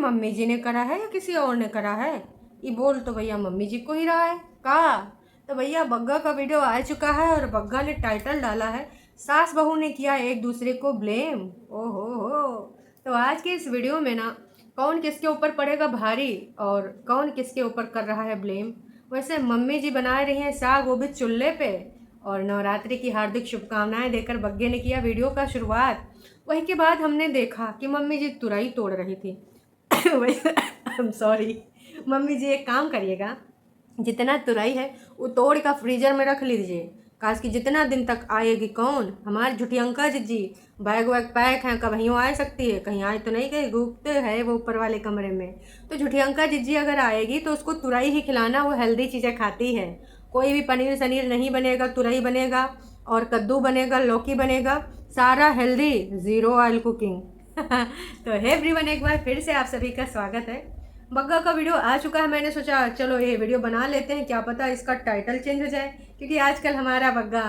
Mummy जी ने करा है या किसी और ने करा है? ये बोल तो भैया मम्मी जी को ही रहा है का। तो भैया बग्गा का वीडियो आ चुका है और बग्गा ने टाइटल डाला है सास बहू ने किया एक दूसरे को ब्लेम। ओहो हो। तो आज के इस वीडियो में ना कौन किसके ऊपर पड़ेगा भारी और कौन किसके ऊपर कर रहा है ब्लेम। वैसे मम्मी जी बना रही हैं साग वो भी चूल्हे पे, और नवरात्रि की हार्दिक शुभकामनाएं देकर बग्गे ने किया वीडियो का शुरुआत। वही के बाद हमने देखा कि मम्मी जी तुरई तोड़ रही थी। वैसे आई एम सॉरी, मम्मी जी एक काम करिएगा, जितना तुरई है वो तोड़ का फ्रीजर में रख लीजिए, काश कि जितना दिन तक आएगी कौन। हमारी झुटियंका जी बैग वैग पैक हैं, कहीं आ सकती है, कहीं आए तो नहीं गई, घूमते है वो ऊपर वाले कमरे में। तो झुटियंका जी अगर आएगी तो उसको तुरई ही खिलाना, वो हेल्दी चीज़ें खाती है। कोई भी पनीर सनीर नहीं बनेगा, तुरई बनेगा और कद्दू बनेगा, लौकी बनेगा, सारा हेल्दी, ज़ीरो ऑयल कुकिंग। तो है एवरीवन, एक बार फिर से आप सभी का स्वागत है। बग्गा का वीडियो आ चुका है, मैंने सोचा चलो ये वीडियो बना लेते हैं, क्या पता इसका टाइटल चेंज हो जाए, क्योंकि आजकल हमारा बग्गा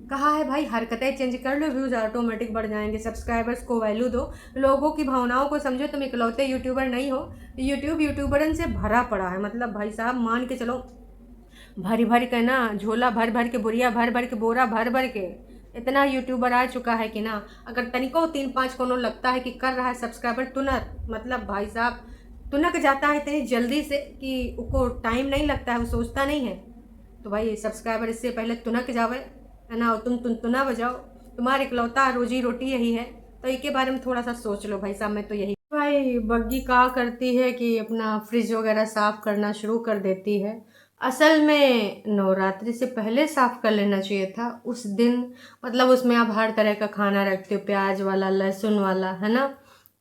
कहा है भाई हरकतें चेंज कर लो, व्यूज़ ऑटोमेटिक बढ़ जाएंगे, सब्सक्राइबर्स को वैल्यू दो, लोगों की भावनाओं को समझो, तुम इकलौते यूट्यूबर नहीं हो। यूट्यूबरन से भरा पड़ा है, मतलब भाई साहब मान के चलो भरी भर के ना, झोला भर भर के, बुरिया भर भर के, बोरा भर भर के इतना यूट्यूबर आ चुका है कि ना अगर तनिको 3-5 कोनो लगता है कि कर रहा है सब्सक्राइबर तुनक, मतलब भाई साहब तुनक जाता है इतनी जल्दी से कि उसको टाइम नहीं लगता है, वो सोचता नहीं है। तो भाई सब्सक्राइबर इससे पहले तुनक जावे है ना, और तुम तुना बजाओ, तुम्हारी इकलौता रोजी रोटी यही है। तो इसके बारे में थोड़ा सा सोच लो भाई साहब, मैं तो यही। भाई बग्गी क्या करती है कि अपना फ्रिज वगैरह साफ़ करना शुरू कर देती है। असल में नवरात्रि से पहले साफ़ कर लेना चाहिए था उस दिन, मतलब उसमें आप हर तरह का खाना रखते हो, प्याज वाला, लहसुन वाला, है ना।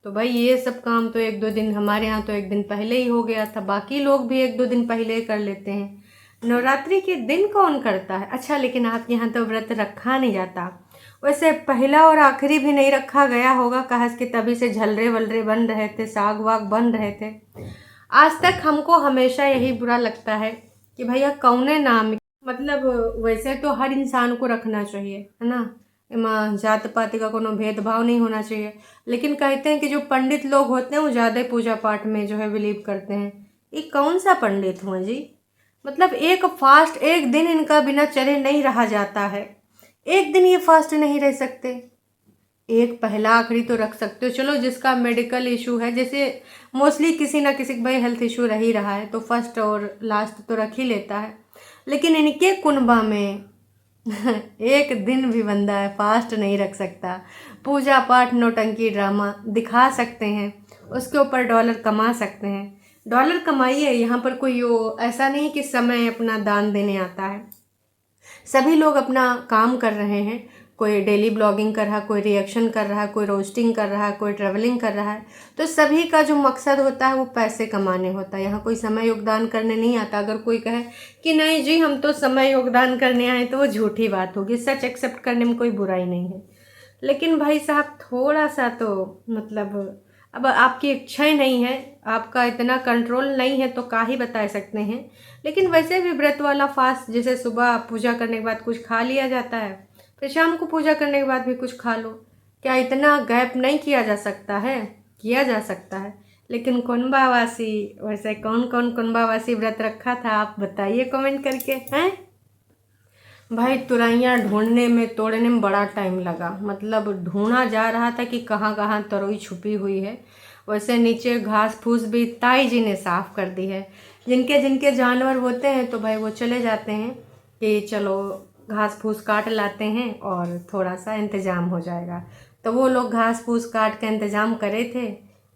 तो भाई ये सब काम तो 1-2 दिन, हमारे यहाँ तो 1 दिन पहले ही हो गया था, बाकी लोग भी 1-2 दिन पहले ही कर लेते हैं। नवरात्रि के दिन कौन करता है? अच्छा, लेकिन आपके यहाँ तो व्रत रखा नहीं जाता। वैसे पहला और आखिरी भी नहीं रखा गया होगा, कहा कि तभी से झलरे वलरे बन रहे थे, साग वाग बन रहे थे। आज तक हमको हमेशा यही बुरा लगता है कि भैया कौने नाम, मतलब वैसे तो हर इंसान को रखना चाहिए, है ना, एमा जात पात का कोनो भेदभाव नहीं होना चाहिए, लेकिन कहते हैं कि जो पंडित लोग होते हैं वो ज़्यादा पूजा पाठ में जो है बिलीव करते हैं। ये कौन सा पंडित हुआ जी? मतलब एक फास्ट एक दिन इनका बिना चले नहीं रहा जाता है, एक दिन ये फास्ट नहीं रह सकते। एक पहला आखिरी तो रख सकते हो, चलो जिसका मेडिकल इशू है, जैसे मोस्टली किसी ना किसी का भाई हेल्थ इशू रह ही रहा है, तो फर्स्ट और लास्ट तो रख ही लेता है। लेकिन इनके कुनबा में एक दिन भी बंदा है फास्ट नहीं रख सकता। पूजा पाठ नौटंकी ड्रामा दिखा सकते हैं, उसके ऊपर डॉलर कमा सकते हैं। डॉलर कमाइए, यहाँ पर कोई वो ऐसा नहीं कि समय अपना दान देने आता है। सभी लोग अपना काम कर रहे हैं, कोई डेली ब्लॉगिंग कर रहा है, कोई रिएक्शन कर रहा है, कोई रोस्टिंग कर रहा है, कोई ट्रैवलिंग कर रहा है। तो सभी का जो मकसद होता है वो पैसे कमाने होता है, यहाँ कोई समय योगदान करने नहीं आता। अगर कोई कहे कि नहीं जी हम तो समय योगदान करने आए, तो वो झूठी बात होगी, सच एक्सेप्ट करने में कोई बुराई नहीं है। लेकिन भाई साहब थोड़ा सा तो मतलब अब आपकी इच्छा ही नहीं है, आपका इतना कंट्रोल नहीं है, तो का ही बता सकते हैं। लेकिन वैसे भी व्रत वाला फास्ट, जैसे सुबह पूजा करने के बाद कुछ खा लिया जाता है, फिर शाम को पूजा करने के बाद भी कुछ खा लो, क्या इतना गैप नहीं किया जा सकता है? किया जा सकता है। लेकिन कुंभावासी, वैसे कौन कौन कुंभावासी व्रत रखा था आप बताइए कमेंट करके हैं। भाई तुरैयाँ ढूंढने में, तोड़ने में बड़ा टाइम लगा, मतलब ढूंढा जा रहा था कि कहाँ कहाँ तरोई छुपी हुई है। वैसे नीचे घास फूस भी ताई जी ने साफ़ कर दी है। जिनके जिनके जानवर होते हैं तो भाई वो चले जाते हैं कि चलो घास फूस काट लाते हैं और थोड़ा सा इंतज़ाम हो जाएगा। तो वो लोग घास फूस काट का इंतज़ाम करे थे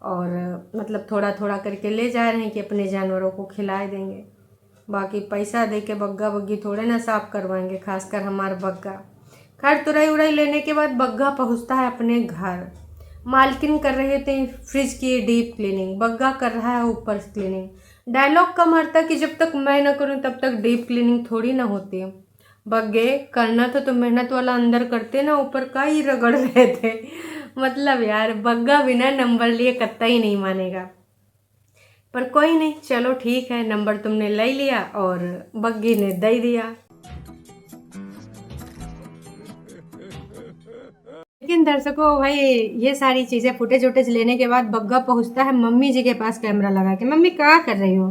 और मतलब थोड़ा थोड़ा करके ले जा रहे हैं कि अपने जानवरों को खिला देंगे। बाकी पैसा दे के बग्गा बग्गी थोड़े ना साफ़ करवाएंगे, खासकर हमारा बग्गा। खैर तुरई उड़ाई लेने के बाद बग्गा पहुंचता है अपने घर। मालकिन कर रहे थे फ्रिज की डीप क्लीनिंग, बग्गा कर रहा है ऊपर क्लीनिंग। डायलॉग का मारता कि जब तक मैं ना करूं तब तक डीप क्लीनिंग थोड़ी ना होती है। बग्गे करना तो मेहनत वाला अंदर करते ना, ऊपर का ही रगड़ रहे थे। मतलब यार बग्गा बिना नंबर लिए कतई नहीं मानेगा। पर कोई नहीं, चलो ठीक है, नंबर तुमने ले लिया और बग्गी ने दे दिया। लेकिन दर्शकों भाई ये सारी चीज़ें फुटेज वुटेज लेने के बाद बग्गा पहुंचता है मम्मी जी के पास कैमरा लगा के। मम्मी क्या कर रही हो?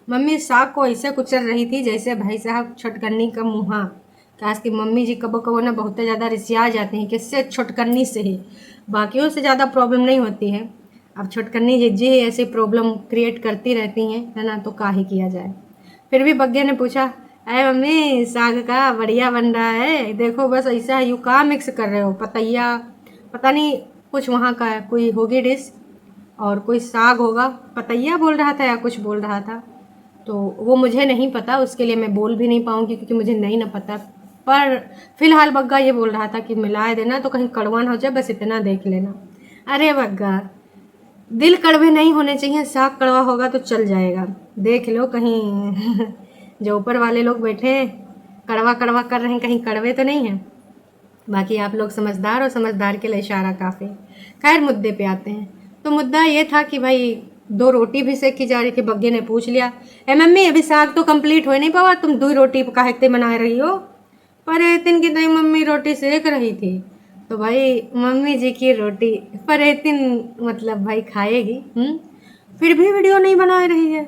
मम्मी साग को ऐसे कुचल रही थी जैसे भाई साहब छटकन्नी का मुँहा। खास कि मम्मी जी कबो कबो ना बहुत ज़्यादा रिसिया जाती हैं, किससे? छुटकन्नी से ही। बाकियों से ज़्यादा प्रॉब्लम नहीं होती है, अब छुटकन्नी जी ही ऐसी प्रॉब्लम क्रिएट करती रहती हैं, है ना, तो का ही किया जाए। फिर भी बग्गे ने पूछा, अरे मम्मी साग का बढ़िया बन रहा है, देखो बस ऐसा है, यू का मिक्स कर रहे हो? पतैया, पता नहीं कुछ वहाँ का है, कोई होगी डिश और कोई साग होगा, पतैया बोल रहा था या कुछ बोल रहा था, तो वो मुझे नहीं पता, उसके लिए मैं बोल भी नहीं पाऊँगी क्योंकि मुझे नहीं ना पता। पर फिलहाल बग्गा ये बोल रहा था कि मिलाए देना तो कहीं कड़वा ना हो जाए, बस इतना देख लेना। अरे बग्गा, दिल कड़वे नहीं होने चाहिए, साग कड़वा होगा तो चल जाएगा, देख लो कहीं जो ऊपर वाले लोग बैठे हैं कड़वा कड़वा कर रहे हैं, कहीं कड़वे तो नहीं हैं। बाकी आप लोग समझदार और समझदार के लिए इशारा काफ़ी। खैर मुद्दे पे आते हैं, तो मुद्दा ये था कि भाई 2 रोटी भी सेकी जा रही थी। बग्गे ने पूछ लिया, ए मम्मी अभी साग तो कंप्लीट हो नहीं पावा, तुम 2 रोटी काहे बना रही हो? पर एतिन की नहीं मम्मी रोटी सेक रही थी। तो भाई मम्मी जी की रोटी पर एतिन मतलब भाई खाएगी। फिर भी वीडियो नहीं बना रही है,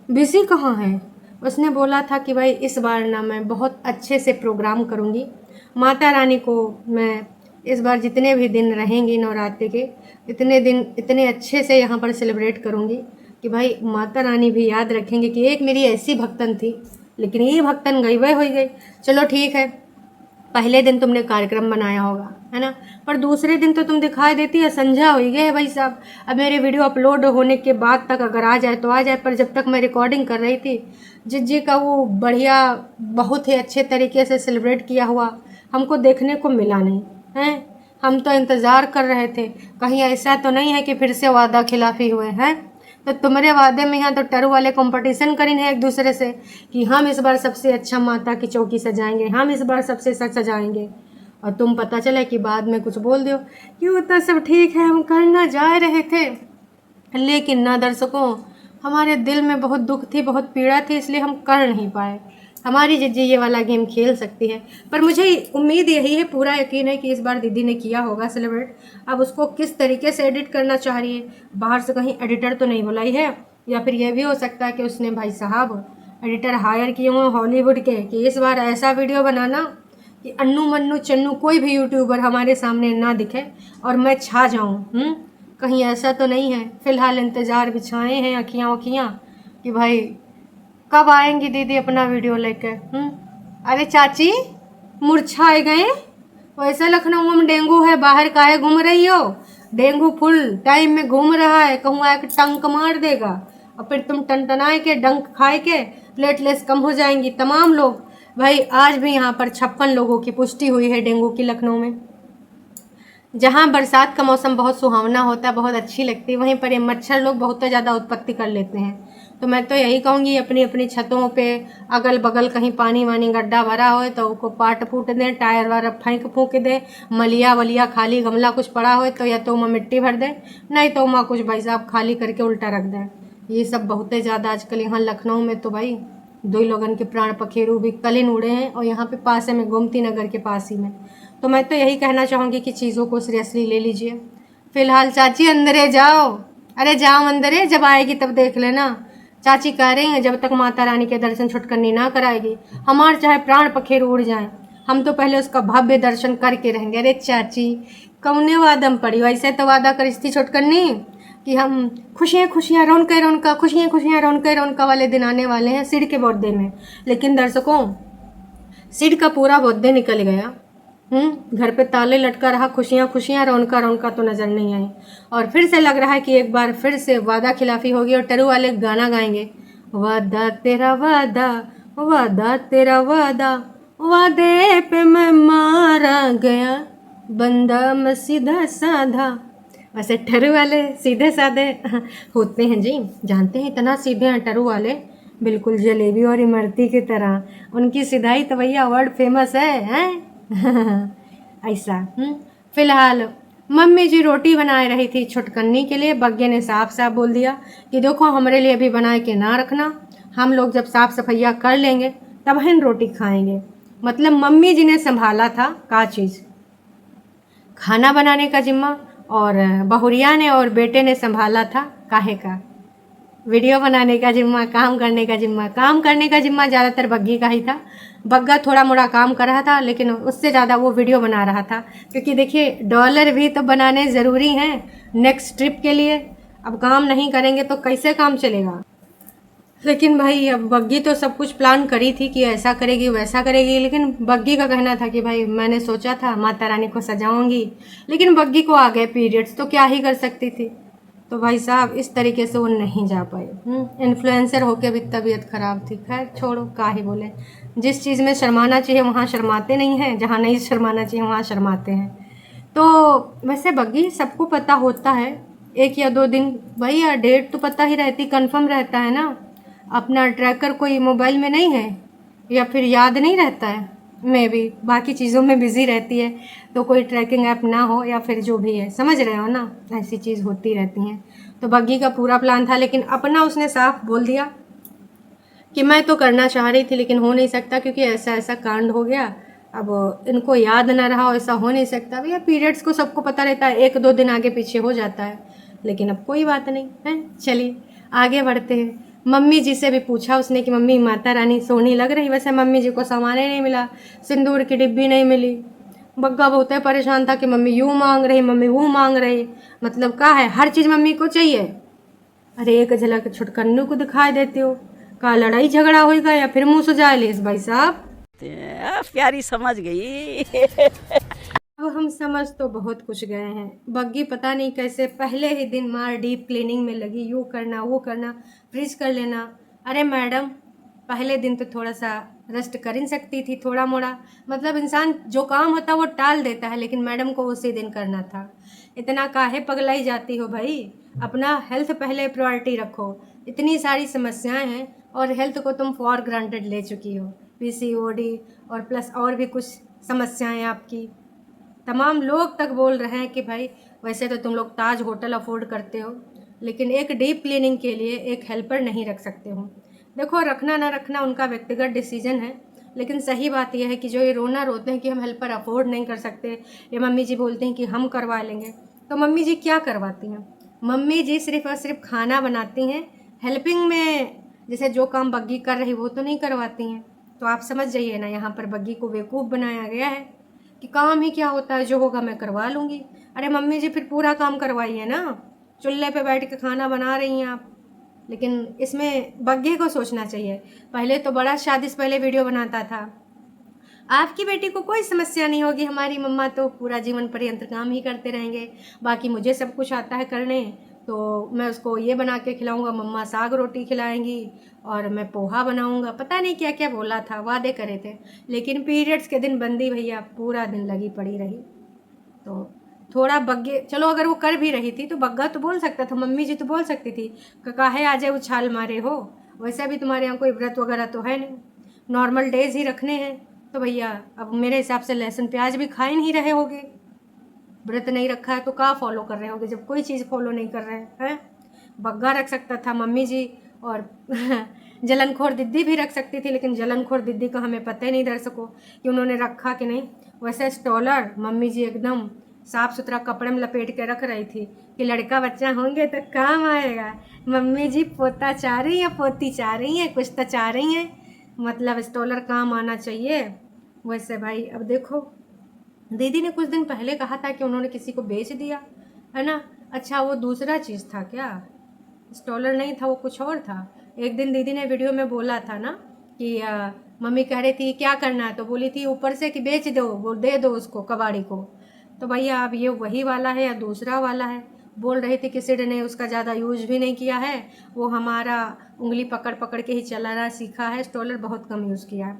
बिजी कहाँ है? उसने बोला था कि भाई इस बार ना मैं बहुत अच्छे से प्रोग्राम करूँगी, माता रानी को मैं इस बार जितने भी दिन रहेंगी नवरात्रि के इतने दिन इतने अच्छे से यहाँ पर सेलिब्रेट करूँगी कि भाई माता रानी भी याद रखेंगे कि एक मेरी ऐसी भक्तन थी, लेकिन ये भक्तन गई वह हो गई। चलो ठीक है, पहले दिन तुमने कार्यक्रम बनाया होगा, है ना, पर दूसरे दिन तो तुम दिखाई देती है संझा हो गए भाई साहब। अब मेरे वीडियो अपलोड होने के बाद तक अगर आ जाए तो आ जाए, पर जब तक मैं रिकॉर्डिंग कर रही थी जिज्जी का वो बढ़िया बहुत ही अच्छे तरीके से सेलिब्रेट किया हुआ हमको देखने को मिला नहीं है। हम तो इंतज़ार कर रहे थे, कहीं ऐसा तो नहीं है कि फिर से वादा खिलाफी हुए हैं। तो तुम्हारे वादे में यहाँ तो टरू वाले कंपटीशन करें हैं एक दूसरे से कि हम इस बार सबसे अच्छा माता की चौकी सजाएंगे, हम इस बार सबसे सच सजाएंगे, और तुम पता चले कि बाद में कुछ बोल दो कि वो तो सब ठीक है हम करना जा रहे थे, लेकिन ना दर्शकों हमारे दिल में बहुत दुख थी, बहुत पीड़ा थी, इसलिए हम कर नहीं पाए। हमारी जिज्जी ये वाला गेम खेल सकती है, पर मुझे उम्मीद यही है, पूरा यकीन है कि इस बार दीदी ने किया होगा सेलिब्रेट। अब उसको किस तरीके से एडिट करना चाह रही है, बाहर से कहीं एडिटर तो नहीं बुलाई है, या फिर यह भी हो सकता है कि उसने भाई साहब एडिटर हायर किए हों हॉलीवुड के कि इस बार ऐसा वीडियो बनाना कि अन्नू मन्नू चन्नू कोई भी यूट्यूबर हमारे सामने ना दिखे और मैं छा जाऊँ। कहीं ऐसा तो नहीं है। फ़िलहाल इंतज़ार बिछाए हैं अखियाँ वखियाँ कि भाई कब आएंगी दीदी अपना वीडियो लेकर। अरे चाची मुरझाए गए, वैसे लखनऊ में डेंगू है, बाहर काहे घूम रही हो? डेंगू फुल टाइम में घूम रहा है, कहूँ आके टंक मार देगा और फिर तुम टनटनाए के डंक खाए के प्लेटलेट्स कम हो जाएंगी तमाम लोग। भाई आज भी यहाँ पर 56 लोगों की पुष्टि हुई है डेंगू की लखनऊ में। जहाँ बरसात का मौसम बहुत सुहावना होता है, बहुत अच्छी लगती है, वहीं पर ये मच्छर लोग बहुत ज़्यादा उत्पत्ति कर लेते हैं। तो मैं तो यही कहूँगी अपनी अपनी छतों पे अगल बगल कहीं पानी वानी गड्ढा भरा हो तो उसको पाट फूट दें, टायर वायर फेंक फूँक दें, मलिया वलिया खाली गमला कुछ पड़ा हो तो या तो वहाँ मिट्टी भर दें, नहीं तो वहाँ कुछ भाई साहब खाली करके उल्टा रख दें। ये सब बहुत ज़्यादा आजकल यहाँ लखनऊ में तो भाई 2 लोगन के प्राण पखेरु भी कलिन उड़े हैं, और यहाँ पे पास में गोमती नगर के पास ही में। तो मैं तो यही कहना चाहूँगी कि चीज़ों को सीरियसली ले लीजिए। फ़िलहाल चाची अंदरे जाओ, अरे जाओ अंदरे, जब आएगी तब देख लेना। चाची कह रही हैं जब तक माता रानी के दर्शन छुटकनी ना कराएगी हमारे चाहे प्राण पखेरु उड़ जाएं, हम तो पहले उसका भव्य दर्शन करके रहेंगे। अरे चाची कौने वादम पड़ी, वैसे तो वादा करी थी छुटकनी कि हम खुशियाँ खुशियाँ रौनकें रौनका, खुशियाँ खुशियाँ रौनकें रौनका वाले दिन आने वाले हैं सिड के बर्थडे में। लेकिन दर्शकों सिड का पूरा बर्थडे निकल गया, घर पे ताले लटका रहा, खुशियाँ खुशियाँ रौनका रौनका तो नज़र नहीं आई, और फिर से लग रहा है कि एक बार फिर से वादा खिलाफी होगी और टरू वाले गाना गाएंगे, वादा तेरा वादा, वादा तेरा वादा, वादे पे मैं मारा गया, बंदा मैं सीधा साधा। वैसे टरू वाले सीधे साधे होते हैं जी, जानते हैं, इतना सीधे हैं टरू वाले, बिल्कुल जलेबी और इमरती की तरह। उनकी सीधाई तो भैया वर्ल्ड फेमस है ऐसा। फिलहाल मम्मी जी रोटी बनाए रही थी छुटकन्नी के लिए। बग्गे ने साफ साफ बोल दिया कि देखो हमारे लिए भी बनाए के ना रखना, हम लोग जब साफ सफाइया कर लेंगे तब हम रोटी खाएंगे। मतलब मम्मी जी ने संभाला था का चीज़, खाना बनाने का जिम्मा और बहुरिया ने और बेटे ने संभाला था काहे का, वीडियो बनाने का जिम्मा, काम करने का जिम्मा। काम करने का जिम्मा ज़्यादातर बग्गी का ही था। बग्गा थोड़ा मोड़ा काम कर रहा था, लेकिन उससे ज़्यादा वो वीडियो बना रहा था, क्योंकि देखिए डॉलर भी तो बनाने ज़रूरी हैं नेक्स्ट ट्रिप के लिए। अब काम नहीं करेंगे तो कैसे काम चलेगा। लेकिन भाई अब बग्गी तो सब कुछ प्लान करी थी कि ऐसा करेगी वैसा करेगी, लेकिन बग्गी का कहना था कि भाई मैंने सोचा था माता रानी को सजाऊंगी, लेकिन बग्गी को आ गए पीरियड्स, तो क्या ही कर सकती थी। तो भाई साहब इस तरीके से वो नहीं जा पाए। इन्फ्लुएंसर होके भी तबीयत खराब थी। खैर छोड़ो, का ही बोले। जिस चीज़ में शर्माना चाहिए वहाँ शर्माते नहीं हैं, जहाँ नहीं शर्माना चाहिए वहाँ शर्माते हैं। तो वैसे बग्गी सबको पता होता है, 1 या 2 दिन भैया डेट तो पता ही रहती, कंफर्म रहता है ना। अपना ट्रैकर कोई मोबाइल में नहीं है, या फिर याद नहीं रहता है, मैं भी बाकी चीज़ों में बिज़ी रहती है, तो कोई ट्रैकिंग ऐप ना हो या फिर जो भी है, समझ रहे हो ना, ऐसी चीज़ होती रहती हैं। तो बग्गी का पूरा प्लान था, लेकिन अपना उसने साफ बोल दिया कि मैं तो करना चाह रही थी लेकिन हो नहीं सकता, क्योंकि ऐसा ऐसा कांड हो गया। अब इनको याद ना रहा, ऐसा हो नहीं सकता। भैया पीरियड्स को सबको पता रहता है, 1-2 दिन आगे पीछे हो जाता है, लेकिन अब कोई बात नहीं है। चलिए आगे बढ़ते हैं। मम्मी जी से भी पूछा उसने कि मम्मी माता रानी सोनी लग रही, वैसे मम्मी जी को सामान ही नहीं मिला, सिंदूर की डिब्बी नहीं मिली। बग्गा बहुत है परेशान था कि मम्मी यूँ मांग रही, मम्मी वो मांग रही, मतलब क्या है, हर चीज़ मम्मी को चाहिए। अरे एक झलक छुटकन्नू को दिखाई देते हो, का लड़ाई झगड़ा होगा या फिर मुँह सुझा ले भाई साहब। प्यारी समझ गई। अब हम समझ तो बहुत कुछ गए हैं। बग्गी पता नहीं कैसे पहले ही दिन मार डीप क्लीनिंग में लगी, यूँ करना वो करना, फ्रिज कर लेना। अरे मैडम पहले दिन तो थोड़ा सा रेस्ट कर ही सकती थी, थोड़ा मोड़ा, मतलब इंसान जो काम होता है वो टाल देता है, लेकिन मैडम को उसी दिन करना था। इतना काहे पगलाई जाती हो भाई, अपना हेल्थ पहले प्रायोरिटी रखो। इतनी सारी समस्याएं हैं और हेल्थ को तुम फॉर ग्रांटेड ले चुकी हो, पीसीओडी और प्लस और भी कुछ समस्याएं आपकी। तमाम लोग तक बोल रहे हैं कि भाई वैसे तो तुम लोग ताज होटल अफोर्ड करते हो, लेकिन एक डीप क्लीनिंग के लिए एक हेल्पर नहीं रख सकते हो। देखो रखना ना रखना उनका व्यक्तिगत डिसीजन है, लेकिन सही बात यह है कि जो ये रोना रोते हैं कि हम हेल्पर अफोर्ड नहीं कर सकते, ये मम्मी जी बोलते हैं कि हम करवा लेंगे, तो मम्मी जी क्या करवाती हैं? मम्मी जी सिर्फ और सिर्फ खाना बनाती हैं, हेल्पिंग में जैसे जो काम बग्गी कर रही वो तो नहीं करवाती हैं। तो आप समझ जाइए ना, यहाँ पर बग्गी को बेवकूफ़ बनाया गया है कि काम ही क्या होता है, जो होगा मैं करवा लूँगी। अरे मम्मी जी फिर पूरा काम करवाइए ना, चूल्हे पे बैठ के खाना बना रही हैं आप। लेकिन इसमें बग्गे को सोचना चाहिए। पहले तो बड़ा शादी से पहले वीडियो बनाता था, आपकी बेटी को कोई समस्या नहीं होगी, हमारी मम्मा तो पूरा जीवन पर्यंत काम ही करते रहेंगे, बाकी मुझे सब कुछ आता है करने, तो मैं उसको ये बना के खिलाऊंगा, मम्मा साग रोटी खिलाएंगी और मैं पोहा बनाऊंगा। पता नहीं क्या क्या बोला था, वादे करे थे, लेकिन पीरियड्स के दिन बंदी भैया पूरा दिन लगी पड़ी रही। तो थोड़ा बग्गे, चलो अगर वो कर भी रही थी तो बग्गा तो बोल सकता था, मम्मी जी तो बोल सकती थी काहे आ जाए उछाल मारे हो, वैसा भी तुम्हारे यहाँ कोई व्रत वगैरह तो है नहीं, नॉर्मल डेज ही रखने हैं। तो भैया अब मेरे हिसाब से लहसुन प्याज भी खा ही नहीं रहे होगे, व्रत नहीं रखा है तो क्या फॉलो कर रहे होगे जब कोई चीज़ फॉलो नहीं कर रहे हैं। बग्गा रख सकता था मम्मी जी, और जलनखोर दीदी भी रख सकती थी, लेकिन जलनखोर दीदी का हमें पता ही नहीं दर्शकों कि उन्होंने रखा कि नहीं। वैसे स्टॉलर मम्मी जी एकदम साफ़ सुथरा कपड़े में लपेट के रख रही थी कि लड़का बच्चा होंगे तो काम आएगा। मम्मी जी पोता चाह रही हैं, पोती चाह रही हैं, कुछ तो चाह रही हैं, मतलब स्टॉलर काम आना चाहिए। वैसे भाई अब देखो, दीदी ने कुछ दिन पहले कहा था कि उन्होंने किसी को बेच दिया है ना। अच्छा वो दूसरा चीज़ था क्या, स्टॉलर नहीं था, वो कुछ और था। एक दिन दीदी ने वीडियो में बोला था ना कि मम्मी कह रही थी क्या करना है, तो बोली थी ऊपर से कि बेच दो, वो दे दो उसको कबाड़ी को। तो भैया अब ये वही वाला है या दूसरा वाला है। बोल रही थी कि सिड ने उसका ज़्यादा यूज भी नहीं किया है, वो हमारा उंगली पकड़ पकड़ के ही चलाना सीखा है, स्टॉलर बहुत कम यूज़ किया है।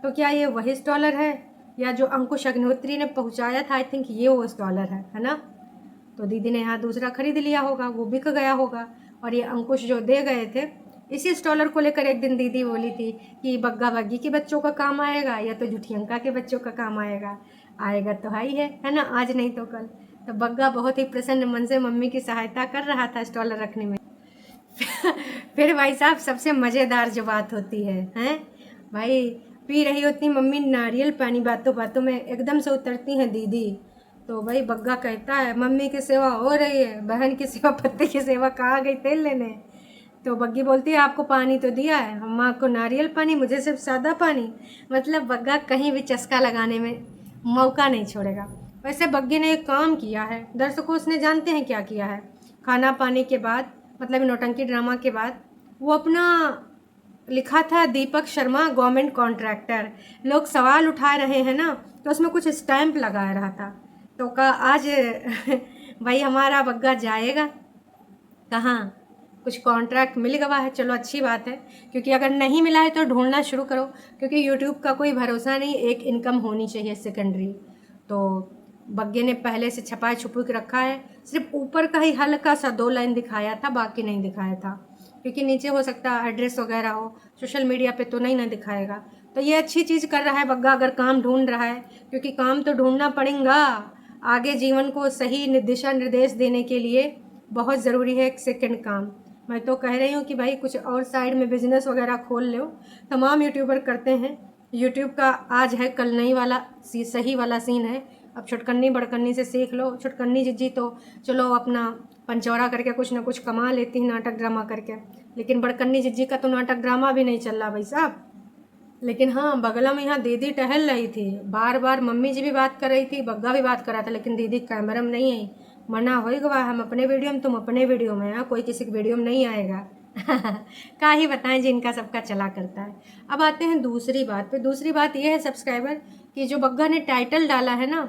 तो क्या ये वही स्टॉलर है, या जो अंकुश अग्निहोत्री ने पहुंचाया था, आई थिंक ये वो स्टॉलर है ना। तो दीदी ने यहाँ दूसरा खरीद लिया होगा, वो बिक गया होगा, और ये अंकुश जो दे गए थे, इसी स्टॉलर को लेकर एक दिन दीदी बोली थी कि बग्गा बग्गी के बच्चों का काम आएगा या तो झुठियंका के बच्चों का काम आएगा। आएगा तो है ना, आज नहीं तो कल। तो बग्गा बहुत ही प्रसन्न मन से मम्मी की सहायता कर रहा था स्टॉलर रखने में। फिर भाई साहब सबसे मज़ेदार जो बात होती है, हैं भाई, पी रही होती मम्मी नारियल पानी, बातों बातों में एकदम से उतरती हैं दीदी तो भाई बग्गा कहता है मम्मी की सेवा हो रही है, बहन की सेवा पत्ते की सेवा कहाँ गई तेल लेने। तो बग्गी बोलती है आपको पानी तो दिया है, अम्मा को नारियल पानी, मुझे सिर्फ सादा पानी। मतलब बग्गा कहीं भी चस्का लगाने में मौका नहीं छोड़ेगा। वैसे बग्गी ने एक काम किया है, दर्शकों उसने जानते हैं क्या किया है। खाना पानी के बाद, मतलब नौटंकी ड्रामा के बाद, वो अपना लिखा था दीपक शर्मा गवर्नमेंट कॉन्ट्रैक्टर। लोग सवाल उठा रहे हैं ना, तो उसमें कुछ स्टैंप लगा रहा था। तो कहा आज भाई हमारा बग्गा जाएगा कहाँ, कुछ कॉन्ट्रैक्ट मिल गया है। चलो अच्छी बात है, क्योंकि अगर नहीं मिला है तो ढूंढना शुरू करो, क्योंकि यूट्यूब का कोई भरोसा नहीं, एक इनकम होनी चाहिए सेकेंडरी। तो बग्गे ने पहले से छुपा छुपू के रखा है, सिर्फ ऊपर का ही हल्का सा 2 लाइन दिखाया था, बाकी नहीं दिखाया था, क्योंकि नीचे हो सकता है एड्रेस वगैरह हो, सोशल मीडिया पे तो नहीं ना दिखाएगा। तो ये अच्छी चीज़ कर रहा है बग्गा, अगर काम ढूंढ रहा है, क्योंकि काम तो ढूंढना पड़ेगा। आगे जीवन को सही दिशा निर्देश देने के लिए बहुत ज़रूरी है एक सेकंड काम। मैं तो कह रही हूँ कि भाई कुछ और साइड में बिजनेस वगैरह खोल लो, तमाम यूट्यूबर करते हैं। यूट्यूब का आज है कल नहीं वाला सही वाला सीन है। अब छुटकन्नी बड़कन्नी से सीख लो। छुटकन्नी जिज्जी तो चलो अपना पंचौड़ा करके कुछ ना कुछ कमा लेती है नाटक ड्रामा करके, लेकिन बड़कन्नी जिज्जी का तो नाटक ड्रामा भी नहीं चल रहा भाई साहब। लेकिन हाँ, बगला में यहाँ दीदी टहल रही थी, बार बार मम्मी जी भी बात कर रही थी, बग्गा भी बात कर रहा था, लेकिन दीदी कैमरा में नहीं आई। मना हो गवा, हम अपने वीडियो में, तुम अपने वीडियो में, यहाँ कोई किसी के वीडियो में नहीं आएगा। का ही बताएं जिनका सबका चला करता है। अब आते हैं दूसरी बात पे। दूसरी बात यह है सब्सक्राइबर कि जो बग्गा ने टाइटल डाला है ना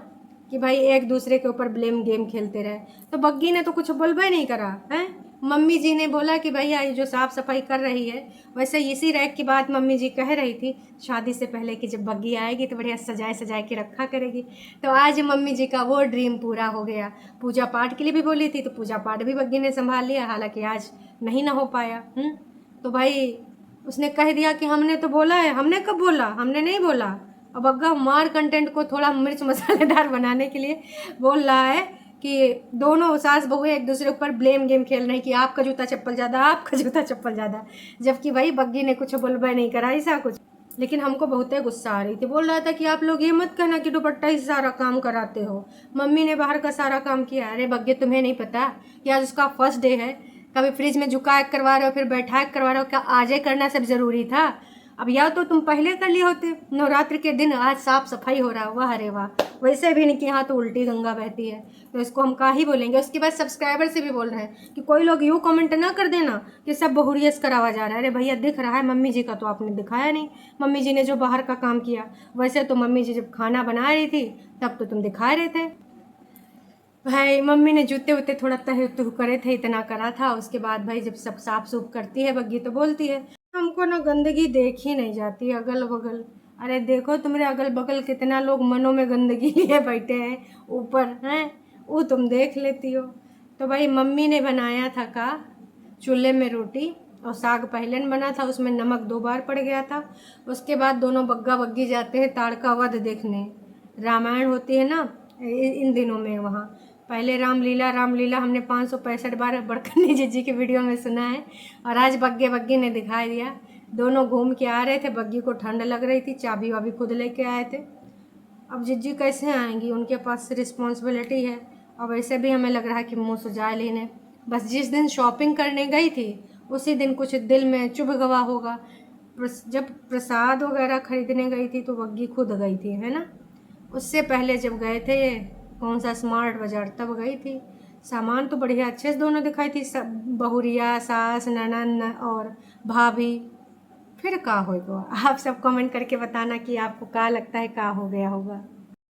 कि भाई एक दूसरे के ऊपर ब्लेम गेम खेलते रहे, तो बग्गी ने तो कुछ बोलबे नहीं करा है। मम्मी जी ने बोला कि भैया ये जो साफ़ सफाई कर रही है, वैसे इसी रैक की बात मम्मी जी कह रही थी शादी से पहले कि जब बग्गी आएगी तो बढ़िया सजाए सजाए के रखा करेगी। तो आज मम्मी जी का वो ड्रीम पूरा हो गया। पूजा पाठ के लिए भी बोली थी, तो पूजा पाठ भी बग्गी ने संभाल लिया, हालांकि आज नहीं ना हो पाया। तो भाई उसने कह दिया कि हमने तो बोला है। हमने कब बोला? हमने नहीं बोला। अब बग्गा मार कंटेंट को थोड़ा मिर्च मसालेदार बनाने के लिए बोल रहा है कि दोनों सास बहू एक दूसरे ऊपर ब्लेम गेम खेल रहे हैं कि आपका जूता चप्पल ज़्यादा, आपका जूता चप्पल ज़्यादा, जबकि भाई बग्गी ने कुछ बोलबा नहीं करा ऐसा कुछ। लेकिन हमको बहुत गुस्सा आ रही थी। बोल रहा था कि आप लोग ये मत कहना कि दुपट्टा ही सारा काम कराते हो, मम्मी ने बाहर का सारा काम किया। अरे बग्गे तुम्हें नहीं पता कि आज उसका फर्स्ट डे है? कभी फ्रिज में झुका के करवा रहे हो, फिर बैठा के करवा रहे हो, क्या आज ही करना सब ज़रूरी था? अब या तो तुम पहले कर लिए होते, नवरात्र के दिन आज साफ सफाई हो रहा है, वाह अरे वाह। वैसे भी नहीं कि यहाँ तो उल्टी गंगा बहती है, तो इसको हम का ही बोलेंगे। उसके बाद सब्सक्राइबर से भी बोल रहे हैं कि कोई लोग यूँ कमेंट ना कर देना कि सब बहुरियस करावा जा रहा है। अरे भैया दिख रहा है, मम्मी जी का तो आपने दिखाया नहीं। मम्मी जी ने जो बाहर का काम किया, वैसे तो मम्मी जी जब खाना बना रही थी तब तो तुम दिखा रहे थे। भाई मम्मी ने जूते वूते थोड़ा तह तुह करे थे, इतना करा था। उसके बाद भाई जब सब साफ सूफ करती है बग्गी तो बोलती है हमको ना गंदगी देखी नहीं जाती अगल बगल। अरे देखो तुम्हारे अगल बगल कितना लोग मनों में गंदगी लिए बैठे हैं ऊपर हैं, वो तुम देख लेती हो। तो भाई मम्मी ने बनाया था का चूल्हे में रोटी और साग पहले न बना था, उसमें नमक 2 बार पड़ गया था। उसके बाद दोनों बग्गा बग्गी जाते हैं ताड़का वध देखने। रामायण होती है ना इन दिनों में वहाँ। पहले रामलीला हमने 565 बार बड़कन्नी जिज्जी के वीडियो में सुना है, और आज बग्गे बग्गी ने दिखा दिया। दोनों घूम के आ रहे थे, बग्गी को ठंड लग रही थी, चाबी वाबी खुद लेके आए थे। अब जिज्जी कैसे आएंगी, उनके पास रिस्पॉन्सिबिलिटी है। और वैसे भी हमें लग रहा है कि मुँह सुजा लेने। बस जिस दिन शॉपिंग करने गई थी उसी दिन कुछ दिल में चुभ गवा होगा। जब प्रसाद वगैरह खरीदने गई थी तो बग्गी खुद गई थी, है ना। उससे पहले जब गए थे ये कौन सा स्मार्ट बाज़ार, तब गई थी। सामान तो बढ़िया अच्छे से दोनों दिखाई थी, सब बहुरिया, सास, ननन और भाभी। फिर का होगा, आप सब कमेंट करके बताना कि आपको क्या लगता है क्या हो गया होगा।